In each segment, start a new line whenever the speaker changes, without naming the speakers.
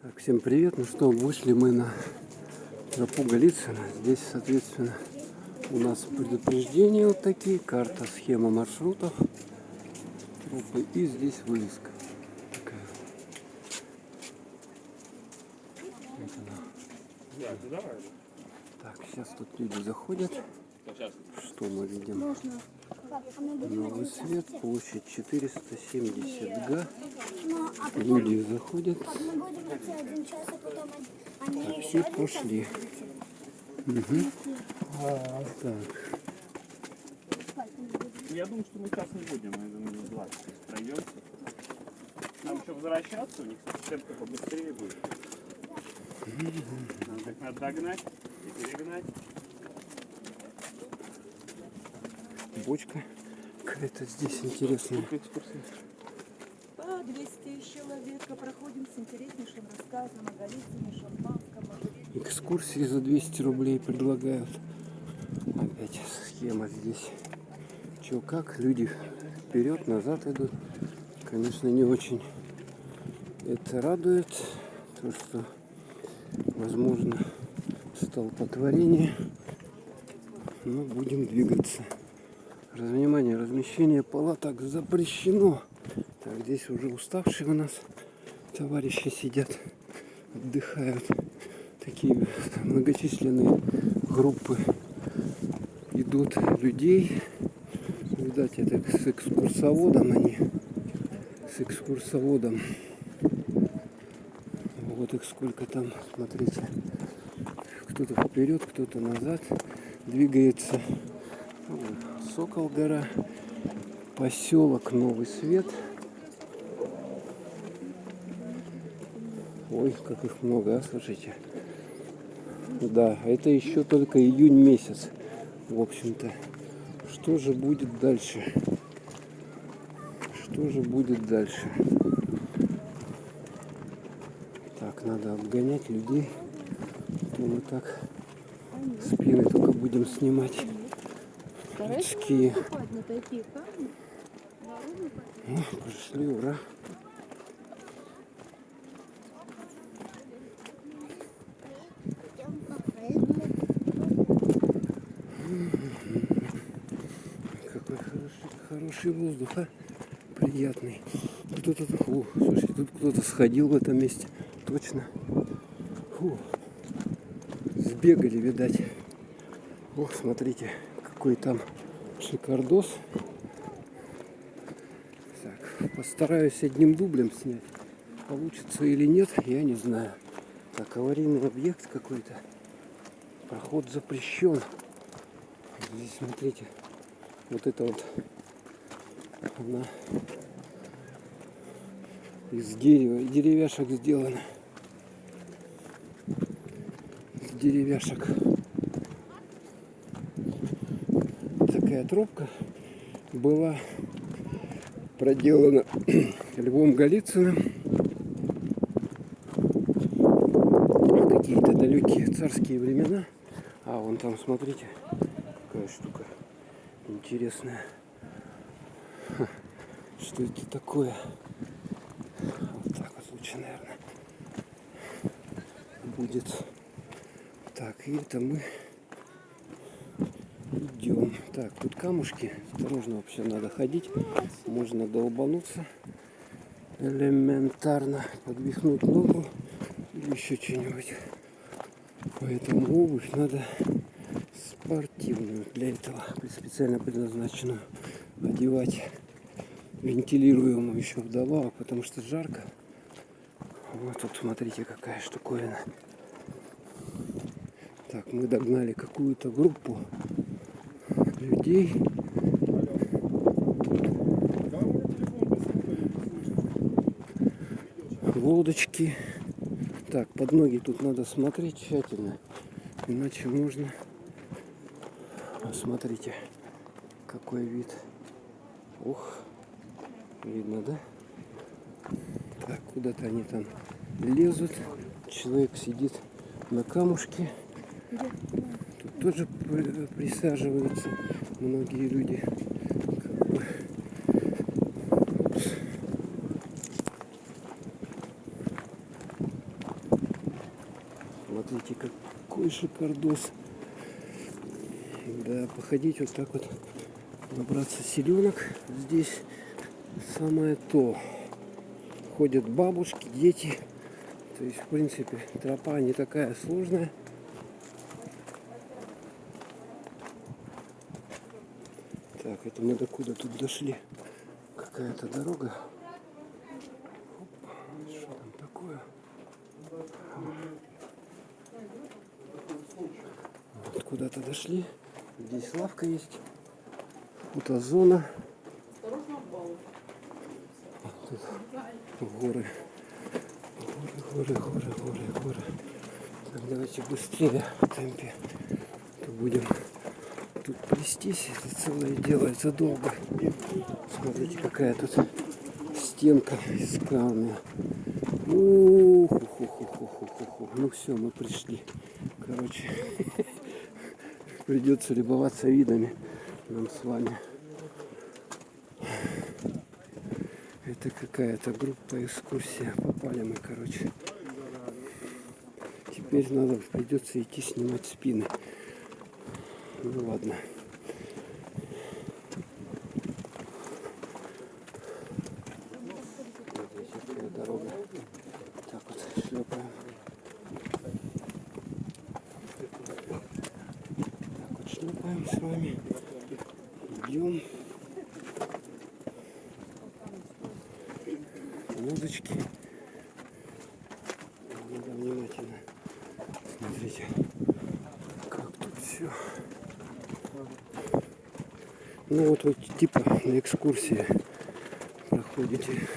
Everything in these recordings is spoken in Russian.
Так, всем привет. Ну что, вышли мы на тропу Голицына. Здесь, соответственно, у нас предупреждения вот такие, карта, схема маршрутов, тропы, и здесь вывеска такая. Вот она. Так, сейчас тут люди заходят. Что мы видим? Новый свет, площадь 470 га. Люди заходят. Так, все, пошли. Угу. Так.
Я думаю, что мы сейчас не будем, мы минут 20 пройдемся. Нам еще возвращаться, у них темпо побыстрее будет. Нам так надо догнать и перегнать.
Бочка какая-то здесь интересная.
По 200 человек проходим с интереснейшим рассказом о Голицыне, шампанском.
Экскурсии за 200 рублей предлагают. Опять схема здесь. Че как, люди вперед, назад идут. Конечно, не очень это радует. То, что возможно столпотворение. Но будем двигаться. Внимание, размещение палаток запрещено. Так, здесь уже уставшие у нас товарищи сидят, отдыхают. Такие многочисленные группы идут людей. Видать, это с экскурсоводом они. С экскурсоводом. Вот их сколько там, смотрите. Кто-то вперед, кто-то назад двигается. Сокол гора, поселок Новый Свет. Ой, как их много, а, слушайте. Да, это еще только июнь месяц, в общем-то. Что же будет дальше? Что же будет дальше? Так, надо обгонять людей. То мы так спины только будем снимать. Людские. Пришли, ура. Какой хороший воздух, а? Приятный. Слушайте, тут кто-то сходил в этом месте. Точно. Сбегали, видать. Ох, смотрите, какой там шикардос. Так, постараюсь одним дублем снять. Получится или нет, я не знаю. Так, аварийный объект какой-то. Проход запрещен. Здесь, смотрите, вот это вот она из дерева, деревяшек сделана. Из деревяшек. Такая тропка была проделана Львом Голицыным в какие-то далекие царские времена. А вон там, смотрите, какая штука интересная. Что это такое? Вот так вот лучше, наверное, будет. Так, и это мы идем. Так, тут камушки. Осторожно вообще надо ходить. Можно долбануться. Элементарно подвихнуть ногу или еще что-нибудь. Поэтому обувь надо спортивную для этого, специально предназначенную, одевать, вентилируемую еще вдобавок, потому что жарко. Вот тут смотрите, какая штуковина. Так, мы догнали какую-то группу людей. Лодочки. Так, под ноги тут надо смотреть тщательно, иначе можно. Смотрите, какой вид. Ух, видно, да? Так, куда-то они там лезут. Человек сидит на камушке. Тут тоже присаживаются многие люди. Смотрите, какой шикардос. Да, походить вот так вот, набраться селенок. Здесь самое то. Ходят бабушки, дети. То есть, в принципе, тропа не такая сложная. Так, это мы докуда тут дошли? Какая-то дорога. Оп, что там такое? Вот куда-то дошли. Здесь лавка есть. Фотозона. Тут горы. Горы. Так, давайте быстрее в темпе. То будем тут плестись. Это целое дело, это долго. Смотрите, какая тут стенка из камня. Ух-ух-ух-ух-ух-ух. Ну все, мы пришли. Короче, придется любоваться видами нам с вами. Это какая-то группа, экскурсия. Попали мы, короче. Теперь придется идти снимать спины. Ну ладно. Здесь такая дорога. Так вот шлепаем. Так вот шлепаем с вами. Идем. Лодочки. Надо внимательно. Смотрите, как тут все. Ну вот типа на экскурсии проходите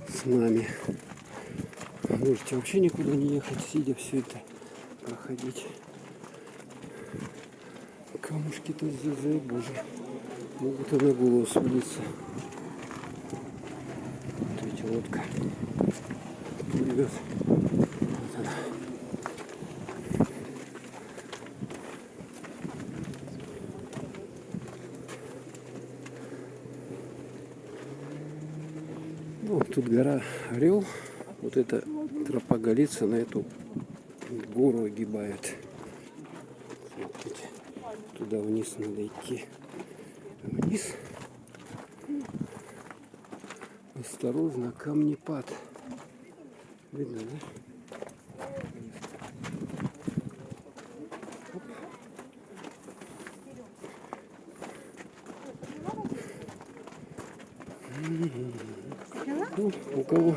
с нами. Можете вообще никуда не ехать, сидя все это проходить. Камушки тут здесь, боже, могут и на голову свалиться. Вот видите, лодка плывет. Вот она. Ну, тут гора Орел. Вот эта тропа Голицына эту гору огибает. Смотрите, туда вниз надо идти. Вниз. Осторожно, камнепад. Видно, да? Оп. Ну, у кого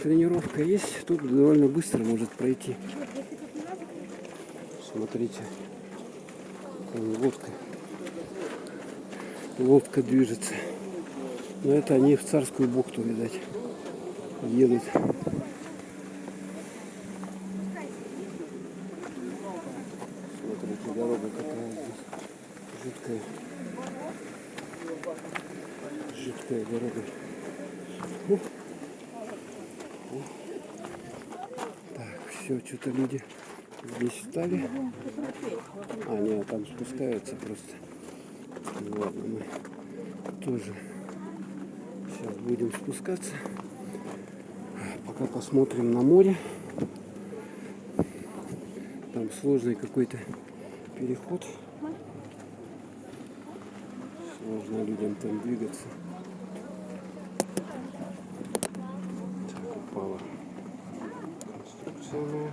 тренировка есть, тут довольно быстро может пройти. Смотрите, лодка. Лодка движется. Но это они в Царскую бухту, видать, едут. Смотрите, дорога какая здесь. Жуткая. Жуткая дорога. Так, все, что-то люди здесь встали. А, нет, там спускаются просто. Ну ладно, мы тоже сейчас будем спускаться. Пока посмотрим на море. Там сложный какой-то переход. Сложно людям там двигаться. Так, упала конструкция моя.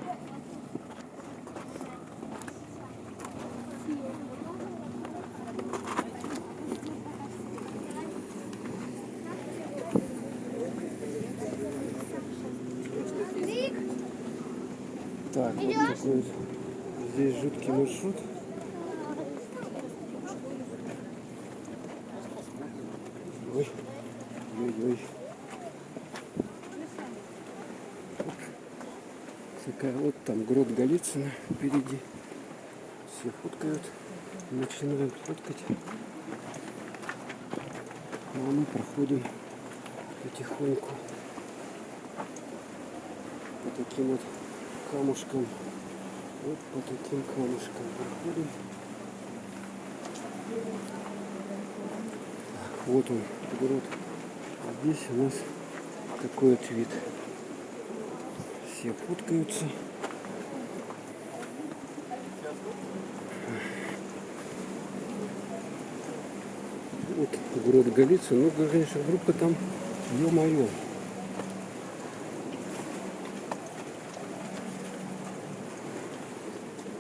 Так, вот такой здесь жуткий маршрут. Ой, ой. Такая вот там грот Голицына впереди. Все фоткают, начинают фоткать. А мы проходим потихоньку по таким вот камушкам. Вот по таким камушкам проходим. Так, вот он, грот. А здесь у нас такой вот вид. Все фоткаются. Вот город Голицын. Ну, да, конечно, группа там, ё-моё.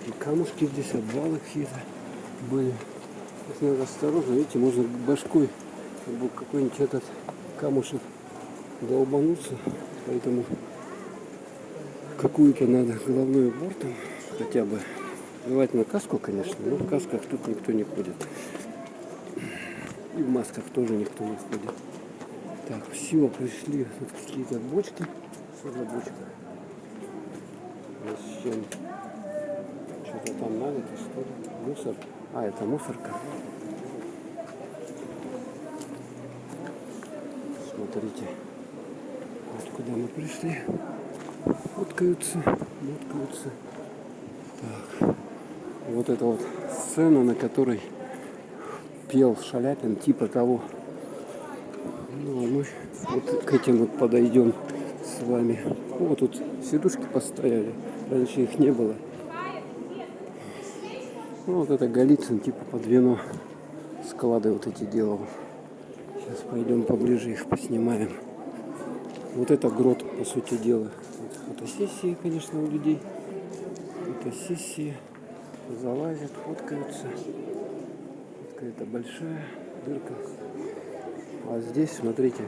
И камушки здесь, обвалы какие-то были. Здесь надо осторожно, видите, можно башкой какой-нибудь этот камушек долбануться. Поэтому какую-то надо головной убор там хотя бы. Желательно каску, конечно, но в касках тут никто не ходит. И в масках тоже никто не ходит. Так, все, пришли. Тут какие-то бочки. Что за бочка? С чем? Что-то там налито, что ли? Мусор. А, это мусорка. Смотрите. Вот куда мы пришли. Фоткаются. Так. Вот эта вот сцена, на которой пел Шаляпин, типа того. Ну, а мы вот к этим вот подойдем с вами. Вот тут сидушки поставили. Раньше их не было. Ну, вот это Голицын, типа под вино склады вот эти делал. Сейчас пойдем поближе их поснимаем. Вот это грот, по сути дела. Вот фотосессии, конечно, у людей. Фотосессии. Залазят, фоткаются. Какая-то большая дырка. А здесь, смотрите.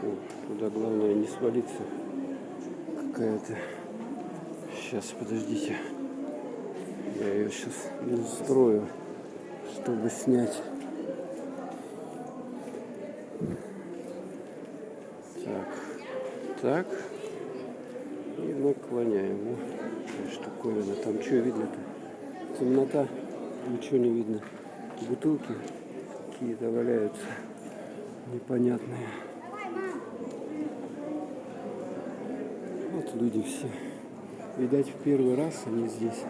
О, туда главное не свалиться. Какая-то. Сейчас, подождите. Я ее сейчас настрою, чтобы снять. Так. И наклоняем. Вот такая штуковина. Там что видно-то? Темнота. Ничего не видно. Бутылки какие-то валяются. Непонятные. Вот люди все. Видать, в первый раз они здесь.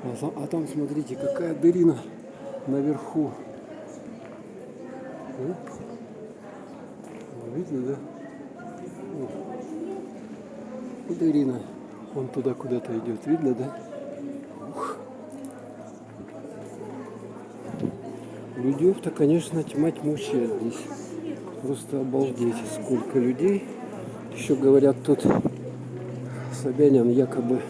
А там, смотрите, какая дырина наверху. Видно, да? О. Дырина. Он туда куда-то идет. Видно, да? Ух. Людей-то, конечно, тьма тьмущая здесь. Просто обалдеть, сколько людей. Еще говорят, тут Собянин якобы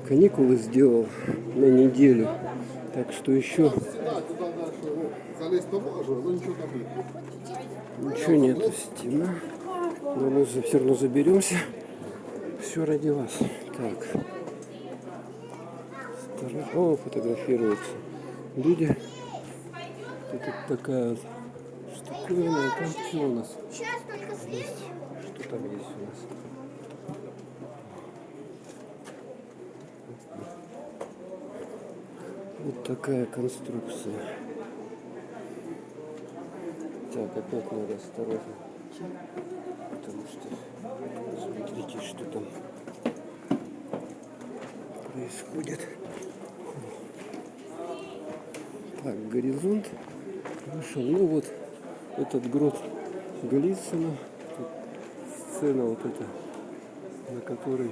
каникулы сделал на неделю. Так что еще ничего нету, стена. Но мы все равно заберемся. Все ради вас. Так. О, фотографируются люди. Тут такая вот штуковина. Там что у нас? Есть. Что там есть у нас? Вот такая конструкция. Так, опять надо осторожно. Потому что смотрите, что там происходит. Так, горизонт вышел. Ну вот этот грот Голицына. Тут сцена вот эта, на которой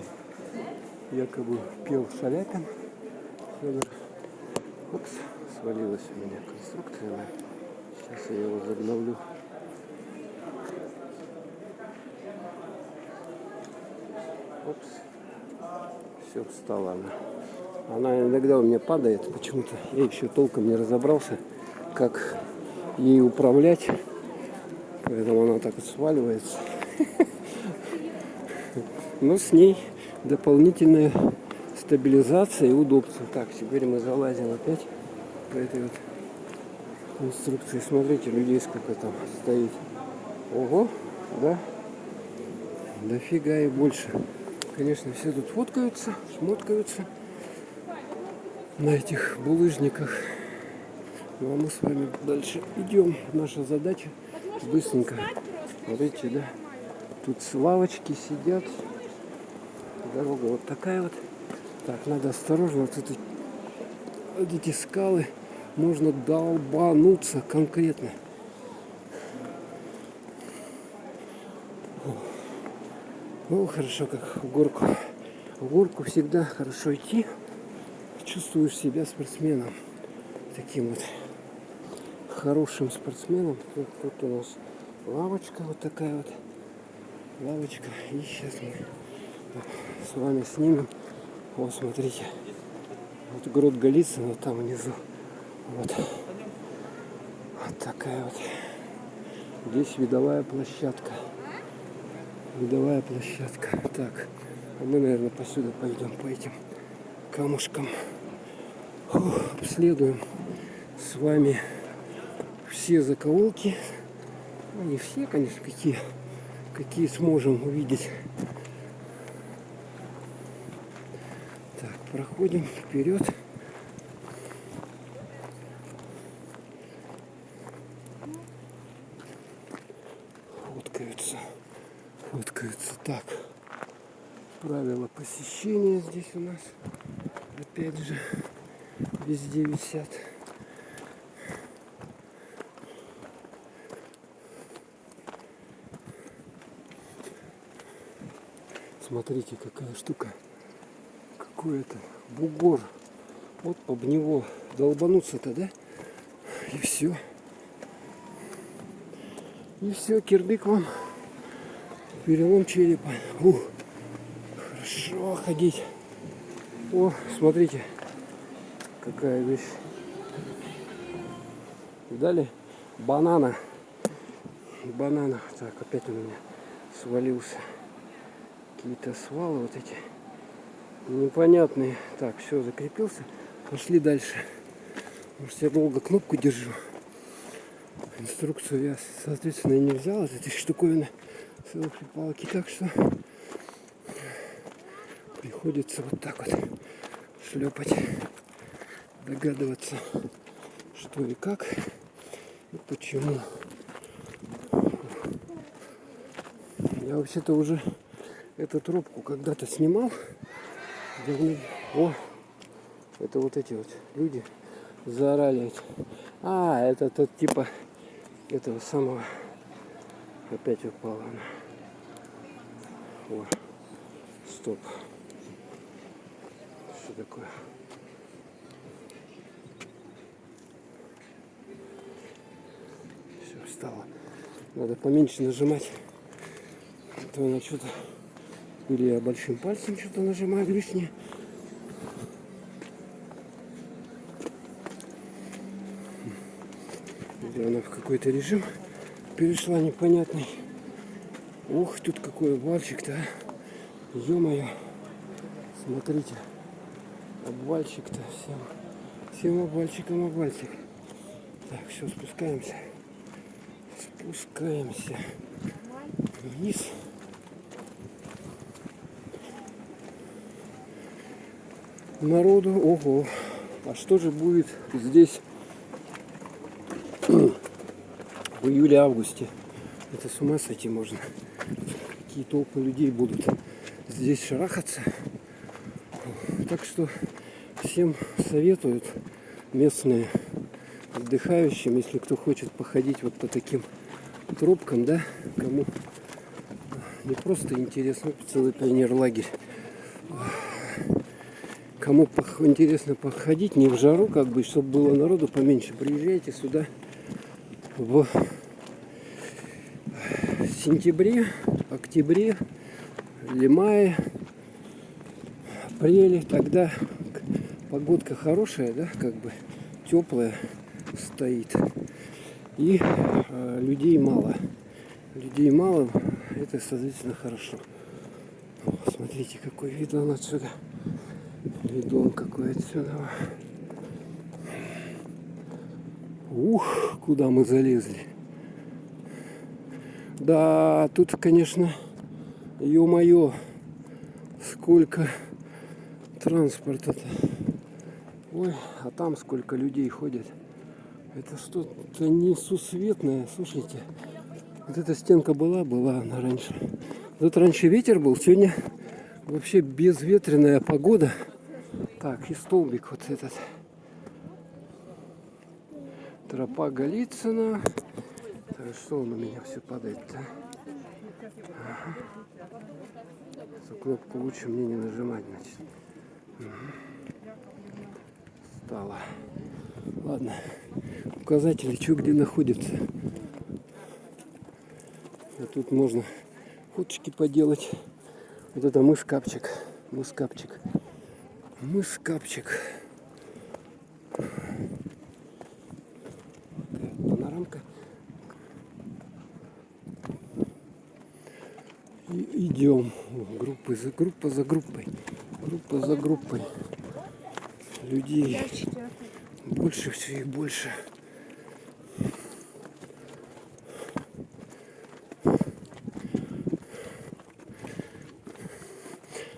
якобы пел Шаляпин. Федор. Опс, свалилась у меня конструкция. Сейчас я его возобновлю. Опс. Все, встала она. Она иногда у меня падает почему-то. Я еще толком не разобрался, как ей управлять. Поэтому она так вот сваливается. Но с ней дополнительная стабилизация и удобство. Так, теперь мы залазим опять по этой вот конструкции. Смотрите, людей сколько там стоит. Ого, да? Дофига и больше. Конечно, все тут фоткаются, шмоткаются на этих булыжниках. Ну а мы с вами дальше идем. Наша задача быстренько. Смотрите, да? Тут лавочки сидят. Дорога вот такая вот. Так, надо осторожно. Вот эти скалы можно долбануться конкретно. Ну, хорошо, как в горку. В горку всегда хорошо идти. Чувствуешь себя спортсменом. Таким вот. хорошим спортсменам. Тут у нас лавочка вот такая вот. Лавочка. И сейчас мы с вами снимем. Вот смотрите. Вот грот Голицына там внизу. Вот. Вот такая вот. Здесь видовая площадка. Видовая площадка. Так. А мы, наверное, посюда пойдем по этим камушкам. Фух, обследуем с вами все закоулки. Ну, не все, конечно, какие сможем увидеть. Так, проходим вперед. Фоткаются. Так. Правила посещения здесь у нас. Опять же, везде висят. Смотрите, какая штука. Какой это бугор. Вот об него долбануться-то, да? И все. И все, кирдык вам. Перелом черепа. Хорошо ходить. О, смотрите, какая вещь. Видали? Банана. Банана. Так, опять он у меня свалился. Какие-то свалы вот эти непонятные. Так, все, закрепился. Пошли дальше. Может, я долго кнопку держу. Инструкцию я, соответственно, не взял из этой штуковины. Селфи-палки. Так что приходится вот так вот шлепать. Догадываться, что и как. И почему. Я вообще-то уже эту трубку когда-то снимал. О, это вот эти вот люди заорали. А, это тот типа этого самого. Опять упала она. О, стоп. Что такое? Все, встала. Надо поменьше нажимать. А то она что-то... Или я большим пальцем что-то нажимаю лишнее. Или она в какой-то режим перешла непонятный. Ух, тут какой обвальчик-то, а. Ё-моё. Смотрите. Обвальчик-то всем. Всем обвальчикам обвальчик. Так, все, спускаемся. Спускаемся вниз. Народу, ого. А что же будет здесь в июле-августе? Это с ума сойти можно. Какие толпы людей будут здесь шарахаться. Так что всем советуют местные отдыхающим, если кто хочет походить вот по таким тропкам, да, кому не просто интересно целый пионерлагерь. Кому интересно походить, не в жару, как бы, чтобы было народу поменьше, приезжайте сюда в сентябре, октябре или мае, апреле. Тогда погодка хорошая, да, как бы теплая стоит. И людей мало. Людей мало, это, соответственно, хорошо. Смотрите, какой вид он отсюда. Видон какой отсюда. Ух, куда мы залезли. Да, тут, конечно, ё-моё, сколько транспорта-то. Ой, а там сколько людей ходят. Это что-то несусветное, слушайте. Вот эта стенка была она раньше. Тут раньше ветер был, сегодня вообще безветренная погода. Так, и столбик вот этот. Тропа Голицына. Так, что он у меня все падает-то? Ага. Эту кнопку лучше мне не нажимать, значит. Угу. Стало. Ладно, указатели, что где находится. Вот тут можно фоточки поделать. Вот это мыс-капчик. Мыс-капчик. Мыс-капчик. Панорамка. И идем группа за группой. Группа за группой. Людей больше, все и больше.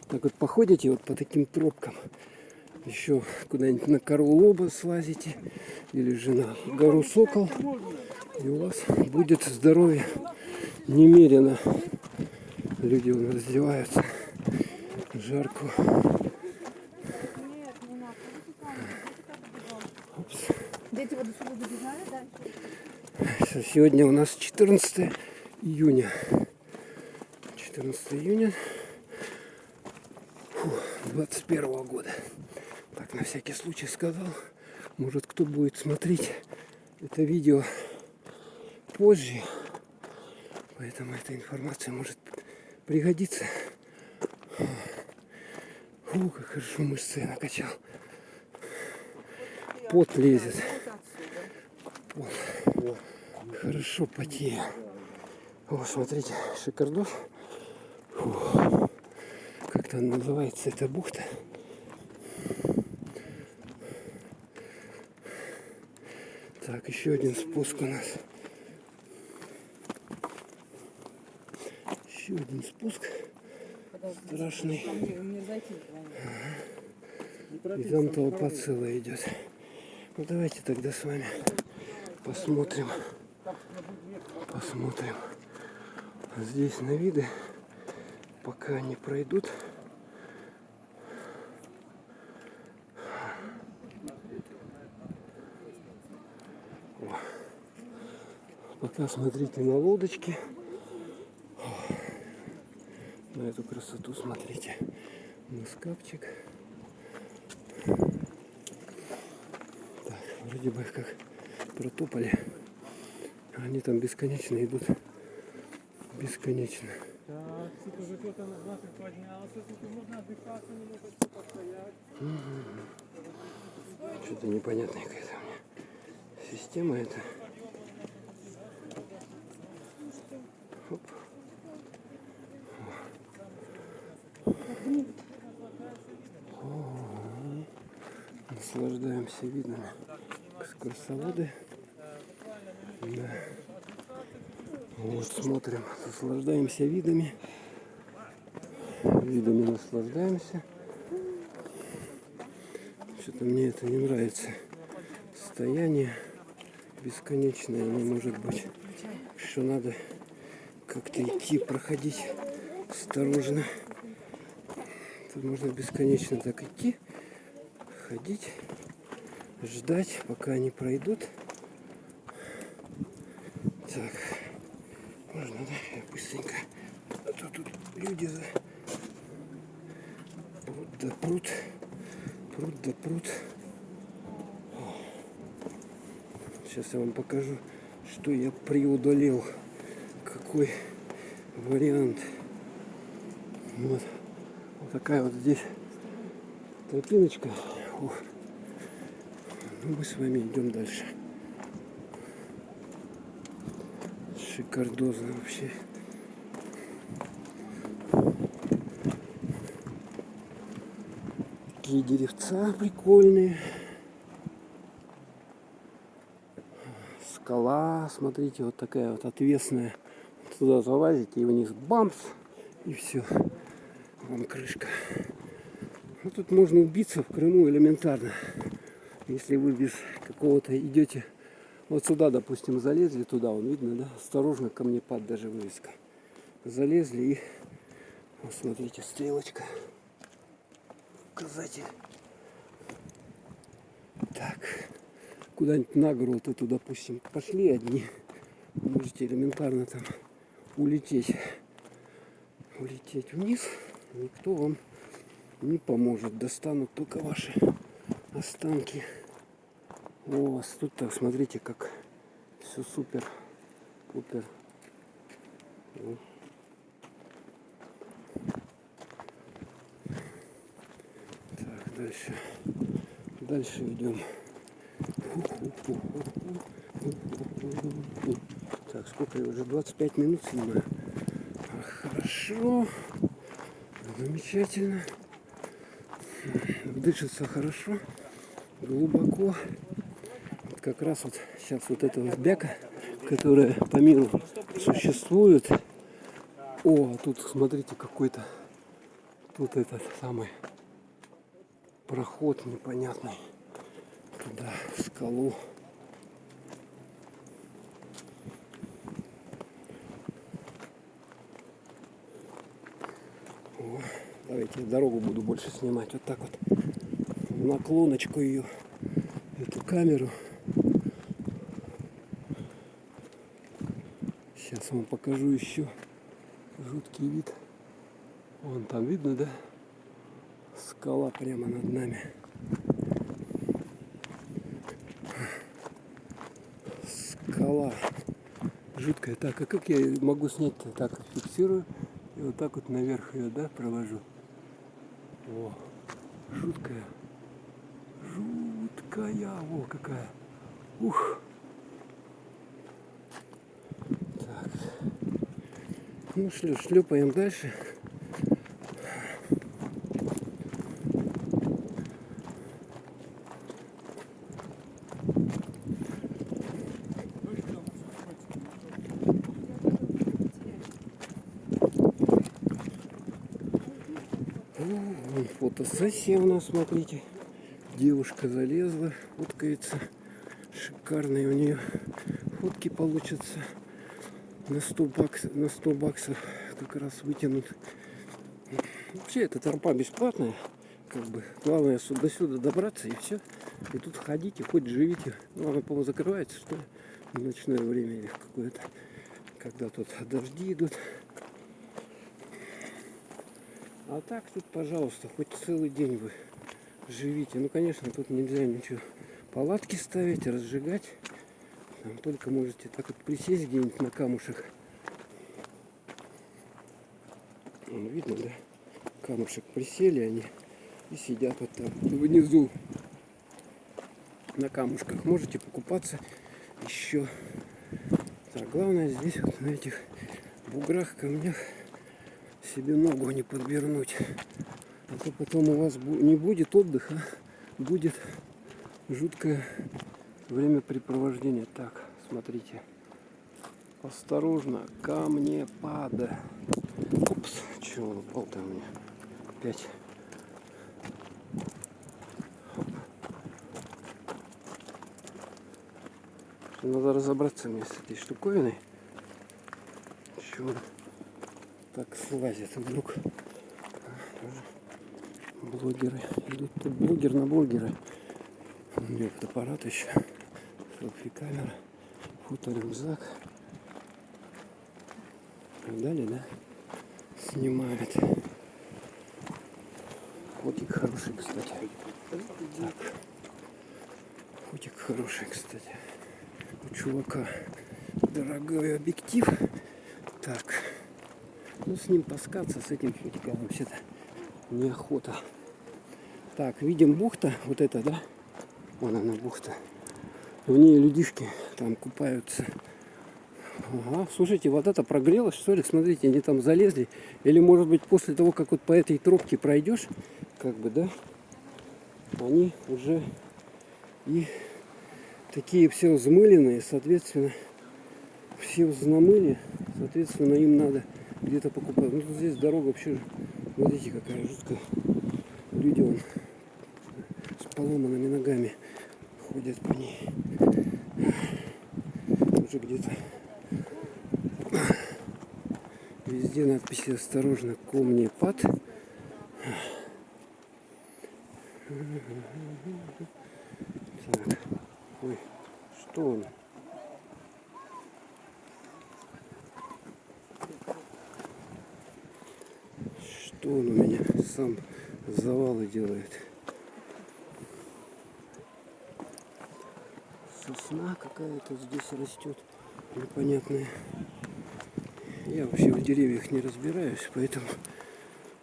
Так вот походите вот по таким тропкам. Еще куда-нибудь на Карлоба слазите. Или же на гору Сокол. И у вас будет здоровье немерено. Люди вон раздеваются. Жарко.
Дети вот сюда добежали, да?
Сегодня у нас 14 июня. 14 июня 21 года. Так, на всякий случай сказал. Может, кто будет смотреть это видео позже. Поэтому эта информация может пригодиться. Фу, как хорошо мышцы я накачал. Пот лезет. Пот. Хорошо потею. О, смотрите, шикардос. Фу. Как там называется эта бухта? Так, еще один спуск у нас. Еще один спуск. Страшный. И там толпа целая идет. Ну давайте тогда с вами посмотрим. Посмотрим. Здесь на виды, пока они пройдут. О. Пока смотрите на лодочки. На эту красоту смотрите. Мыс-капчик. Так, вроде бы как протопали. Они там бесконечно идут. Бесконечно. Что-то непонятная какая-то у меня система эта. Оп. Наслаждаемся видами экскурсоводы. Да. Вот смотрим, наслаждаемся видами. Видами наслаждаемся. Что-то мне это не нравится. Состояние бесконечное не может быть. Что надо как-то идти, проходить осторожно. Тут можно бесконечно так идти, ходить, ждать, пока они пройдут. Так, можно, да? Я быстренько. А то тут люди за пруд да пруд. Пруд да пруд. Сейчас я вам покажу, что я преодолел. Какой вариант. Вот. Вот такая вот здесь тропиночка. Ух. Ну, мы с вами идем дальше. Шикардозно вообще. Такие деревца прикольные. Скала, смотрите, вот такая вот отвесная. Туда залазите и вниз бамс. И все. Вон крышка. Ну, тут можно убиться в Крыму элементарно. Если вы без какого-то идете вот сюда, допустим, залезли туда, вон видно, да? Осторожно, камнепад даже вывеска. Залезли и вот смотрите, стрелочка. Указатель. Так. Куда-нибудь на гору, вот эту, допустим, пошли одни. Можете элементарно там улететь. Улететь вниз. Никто вам не поможет. Достанут только ваши останки. О, тут так, смотрите, как все супер, пупер. Ну. Так, дальше. Дальше идем. Так, сколько я уже? 25 минут снимаю. Хорошо. Замечательно. Дышится хорошо. Глубоко. Вот как раз вот сейчас вот эта вот бяка, которая по миру существует. О, а тут смотрите какой-то. Тут этот самый проход непонятный. Туда, в скалу. О, давайте я дорогу буду больше снимать. Вот так вот. В наклоночку ее. Эту камеру. Сейчас вам покажу еще жуткий вид. Вон там видно, да? Скала прямо над нами. Скала жуткая. Так, а как я могу снять-то? Так, фиксирую. И вот так вот наверх ее, да, провожу. О, жуткая. Жуткая. О, какая. Ух. Так. Ну, шлепаем дальше. Вон фотосессия у нас, смотрите. Девушка залезла, фоткается. Шикарные у нее фотки получатся. На 100 баксов как раз вытянут. Вообще эта тропа бесплатная. Как бы. Главное до сюда добраться и все. И тут ходите, хоть живите. Ну, она, по-моему, закрывается, что ли, в ночное время или какое-то. Когда тут дожди идут. А так тут, пожалуйста, хоть целый день вы живите. Ну, конечно, тут нельзя ничего палатки ставить, разжигать. Там только можете так вот присесть где-нибудь на камушек. Вон, видно, да? Камушек присели они и сидят вот там внизу. На камушках можете покупаться еще. Так, главное здесь вот на этих буграх, камнях себе ногу не подвернуть. А то потом у вас не будет отдыха, будет жуткое времяпрепровождение. Так, смотрите. Осторожно, камнепада. Упс, чего он упал-то у меня? Опять. Оп. Надо разобраться мне с этой штуковиной. Чего он так слазит вдруг. Блогеры идут, тут блогер на блогера. У меня фотоаппарат еще, селфи-камера, фоторюкзак. Далее, да, снимает. Фотик хороший, кстати. Так. Фотик хороший, кстати. У чувака дорогой объектив. Так. Ну, с ним таскаться, с этим фотиком вообще-то неохота. Так, видим бухта, вот это, да? Вон она, бухта. В ней людишки там купаются. Ага, слушайте, вода-то прогрелась, что ли? Смотрите, они там залезли. Или, может быть, после того, как вот по этой тропке пройдешь, как бы, да, они уже и такие все взмыленные, соответственно, все намыли, соответственно, им надо где-то покупать. Ну, тут здесь дорога вообще, смотрите, какая жуткая. Люди вон с поломанными ногами ходят по ней. Уже где-то везде надписи «Осторожно, камнепад». Так. Ой, что он? Что он у меня сам завалы делает? сосна какая-то здесь растет непонятная. Я вообще в деревьях не разбираюсь, поэтому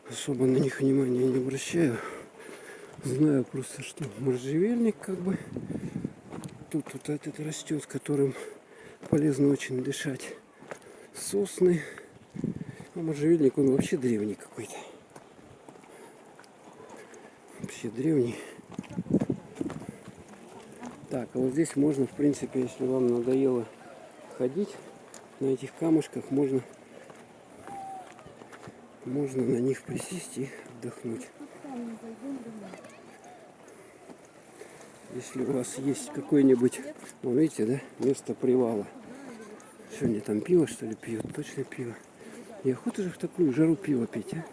особо на них внимания не обращаю. Знаю просто, что можжевельник как бы тут вот этот растет, которым полезно очень дышать. Сосны. А можжевельник, он вообще древний какой-то. Вообще древний. Так, а вот здесь можно, в принципе, если вам надоело ходить, на этих камушках можно на них присесть и отдохнуть. Если у вас есть какой-нибудь, ну, видите, да, место привала. Что они там, пиво, что ли, пьют? Точно пиво. И охота же в такую жару пиво пить, а?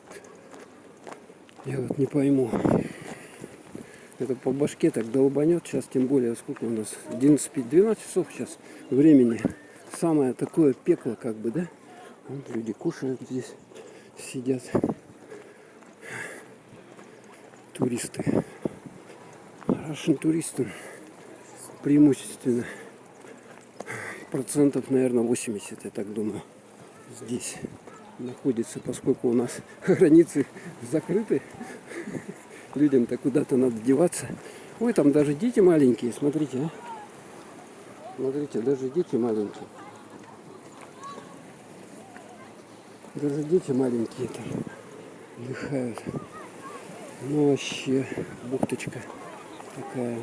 Я вот не пойму. Это по башке так долбанет. Сейчас тем более, сколько у нас? 11-12 часов сейчас времени. Самое такое пекло, как бы, да? Вот люди кушают здесь, сидят. Туристы. Russian туристам преимущественно процентов, наверное, 80, я так думаю, здесь находится, поскольку у нас границы закрыты. Людям-то куда-то надо деваться. Ой, там даже дети маленькие, смотрите, а. Смотрите, даже дети маленькие. Даже дети маленькие там отдыхают. Ну вообще, бухточка такая.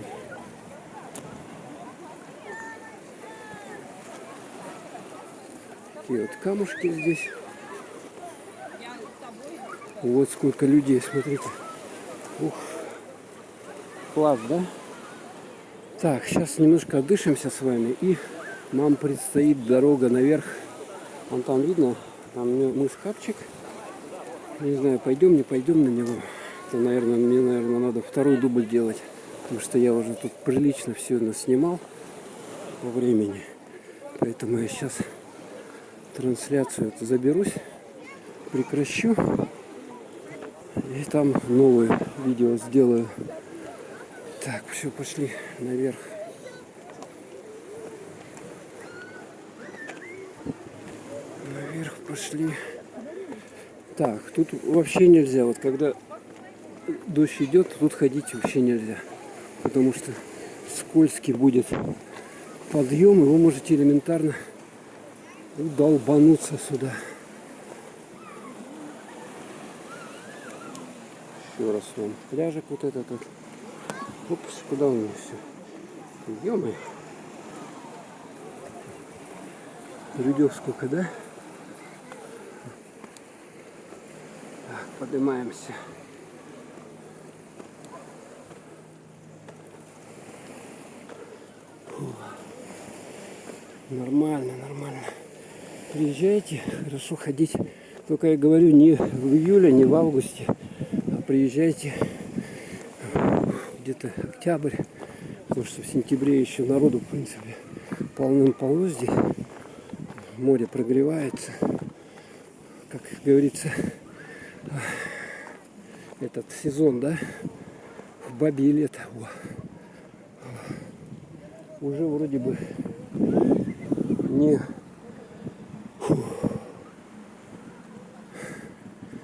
Такие вот камушки здесь. Вот сколько людей, смотрите. Ух. Класс, да? Так, сейчас немножко отдышимся с вами, и нам предстоит дорога наверх. Вон там видно, там мыс Капчик. Не знаю, пойдем, не пойдем на него. Это, наверное, мне, надо второй дубль делать, потому что я уже тут прилично все наснимал по времени. Поэтому я сейчас трансляцию эту заберусь, прекращу. И там новое видео сделаю. Так, все, пошли наверх. Наверх пошли. Так, тут вообще нельзя. Вот когда дождь идет, тут ходить вообще нельзя. Потому что скользкий будет подъем, и вы можете элементарно долбануться сюда. Еще раз вам пляжик вот этот вот. Опс, куда у меня все? Ё-моё. Людей сколько, да? Так, поднимаемся. Фу. Нормально, нормально. Приезжайте, хорошо ходить. Только я говорю, не в июле, не в августе, а приезжайте где-то октябрь, потому что в сентябре еще народу, в принципе, полным-полно здесь. Море прогревается. Как говорится, этот сезон, да, в бабье лето. Уже вроде бы не...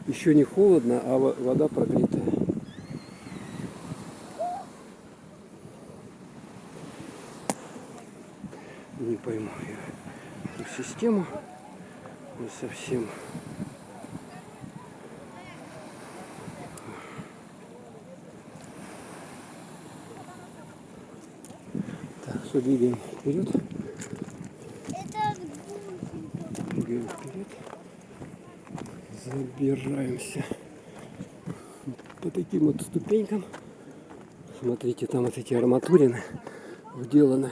Еще не холодно, а вода прогретая. Не пойму я эту систему не совсем. Так, все, двигаем вперед. Двигаем вперед. Забираемся по таким вот ступенькам. Смотрите, там вот эти арматурины вделаны.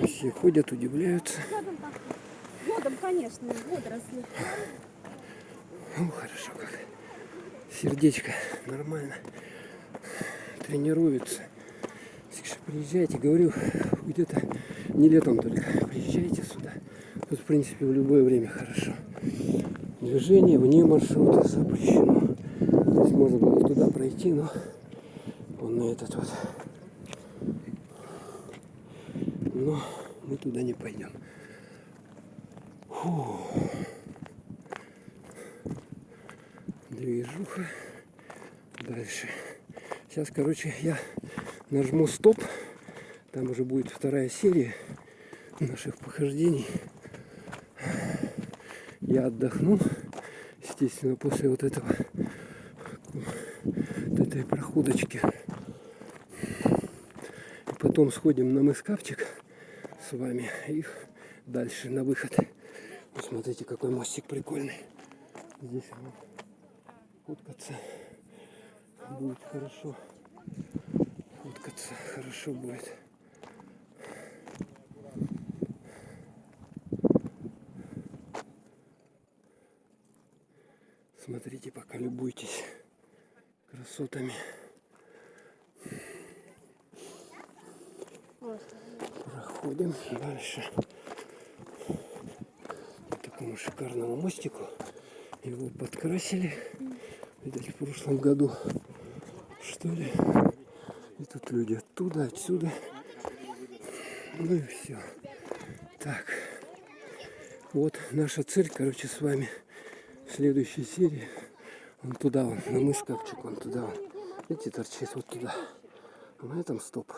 Все ходят, удивляются.
Годом, конечно, водоросли.
Ну, хорошо как. Сердечко нормально тренируется. Так что приезжайте, говорю, где-то не летом только. Приезжайте сюда. Тут, в принципе, в любое время хорошо. Движение вне маршрута запрещено. То есть можно было туда пройти, но он на этот вот но мы туда не пойдем. Фу. Движуха. Дальше. Сейчас, короче, я нажму стоп. Там уже будет вторая серия наших похождений. Я отдохну, естественно, после вот этой проходочки. И потом сходим на мыскавчик с вами и дальше на выход. Посмотрите, какой мостик прикольный. Здесь фоткаться будет хорошо. Фоткаться хорошо будет. Смотрите, пока любуйтесь красотами. Проходим дальше по такому шикарному мостику. Его подкрасили, видать, в прошлом году, что ли. И тут люди оттуда, отсюда. Ну и все. Так. Вот наша цель, короче, с вами в следующей серии. Вон туда, вон, на мыскавчик, вон туда. Вон. Видите, торчит вот туда. А на этом стоп.